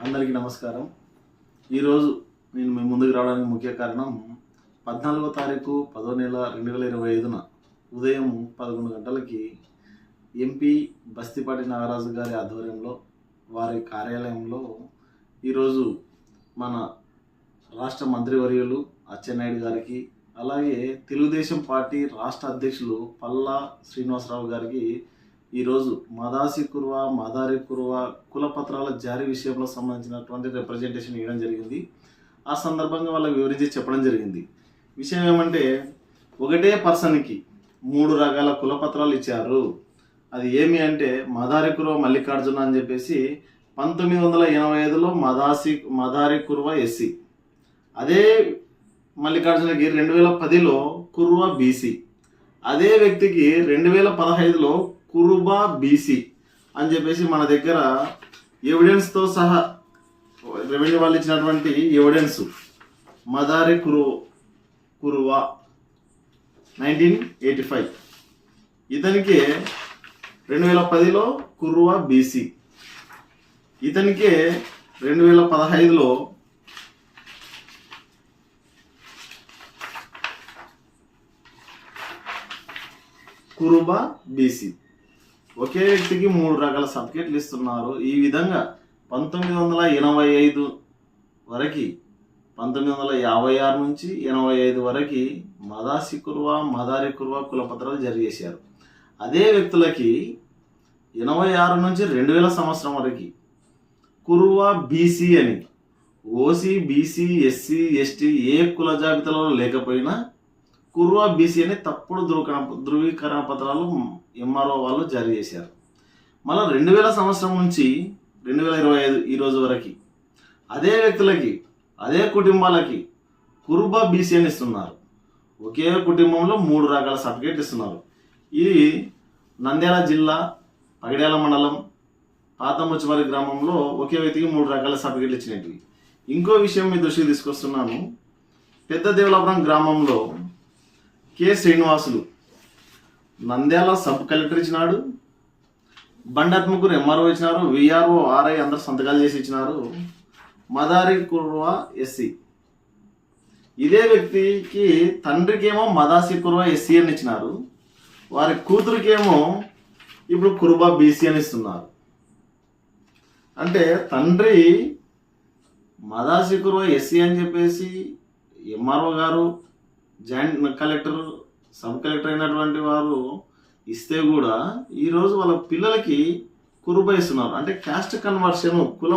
అందరికీ నమస్కారం. ఈరోజు నేను మీ ముందుకు రావడానికి ముఖ్య కారణం 14వ తారీఖు 10వ నెల 2025న ఉదయం 11 గంటలకి ఎంపీ బస్తిపాటి నాగరాజు గారి ఆధ్వర్యంలో వారి కార్యాలయంలో ఈరోజు మన రాష్ట్ర మంత్రివర్యులు అచ్చెన్నాయుడు గారికి, అలాగే తెలుగుదేశం పార్టీ రాష్ట్ర అధ్యక్షులు పల్లా శ్రీనివాసరావు గారికి ఈరోజు మదారి కుర్వ కులపత్రాల జారీ విషయంలో సంబంధించినటువంటి రిప్రజెంటేషన్ ఇవ్వడం జరిగింది. ఆ సందర్భంగా వాళ్ళకి వివరించి చెప్పడం జరిగింది. విషయం ఏమంటే, ఒకటే పర్సన్కి 3 రకాల కులపత్రాలు ఇచ్చారు. అది ఏమి అంటే మదారి కుర్వ మల్లికార్జున అని చెప్పేసి 1985లో మదారి కుర్వ ఎస్సీ, అదే మల్లికార్జునకి 2010లో కుర్వ బీసీ, అదే వ్యక్తికి 2015లో కురుబా బీసీ అని చెప్పేసి మన దగ్గర ఎవిడెన్స్తో సహా రెవెన్యూ వాళ్ళు ఇచ్చినటువంటి ఎవిడెన్స్ మదారి కురువా 1985, ఇతనికి 2010లో కురువా బీసీ, ఇతనికి 2015లో కురుబా బీసీ. ఒకే వ్యక్తికి 3 రకాల సర్టిఫికేట్లు ఇస్తున్నారు. ఈ విధంగా 1985 వరకు 1956 నుంచి 85 వరకు మదారి కుర్వ కులపత్రాలు జారీ చేశారు. అదే వ్యక్తులకి 86 నుంచి 2000 సంవత్సరం వరకు కురువా బీసీ అని ఓసీ, బీసీ, ఎస్సీ, ఎస్టీ ఏ కుల జాబితాలో లేకపోయినా కుర్వా బీసీ అని తప్పుడు ధృవీకరణ పత్రాలు ఎంఆర్ఓ వాళ్ళు జారీ చేశారు. మళ్ళీ 2000 సంవత్సరం నుంచి 2025 ఈ రోజు వరకు అదే వ్యక్తులకి, అదే కుటుంబాలకి కురుబా బీసీ అని ఇస్తున్నారు. ఒకే కుటుంబంలో 3 రకాల సర్టిఫికేట్ ఇస్తున్నారు. ఇది నంద్యాల జిల్లా పగిడ్యాల మండలం పాత ముచ్చమరి గ్రామంలో ఒకే వ్యక్తికి 3 రకాల సర్టిఫికేట్లు ఇచ్చినవి. ఇంకో విషయం మీ దృష్టికి తీసుకొస్తున్నాను. పెద్ద దేవలాపురం గ్రామంలో K Srinivasulu Nandyal sub collector ఇచ్చినాడు, బండాత్మకూరు ఎంఆర్ఓ ఇచ్చినారు, విఆర్ఓ, ఆర్ఐ అందరు సంతకాలు చేసి ఇచ్చినారు. మదారి కుర్వ ఎస్సీ, ఇదే వ్యక్తికి తండ్రికేమో మదాసి కుర్వ ఎస్సీ అని ఇచ్చినారు, వారి కూతురికేమో ఇప్పుడు కుర్బా బీసీ అని ఇస్తున్నారు. అంటే తండ్రి మదాసి కుర్వ ఎస్సీ అని చెప్పేసి ఎంఆర్ఓ గారు, జాయింట్ కలెక్టర్, సబ్ కలెక్టర్ అయినటువంటి వారు ఇస్తే కూడా ఈరోజు వాళ్ళ పిల్లలకి కురుబా ఇస్తున్నారు. అంటే క్యాస్ట్ కన్వర్షన్ కులం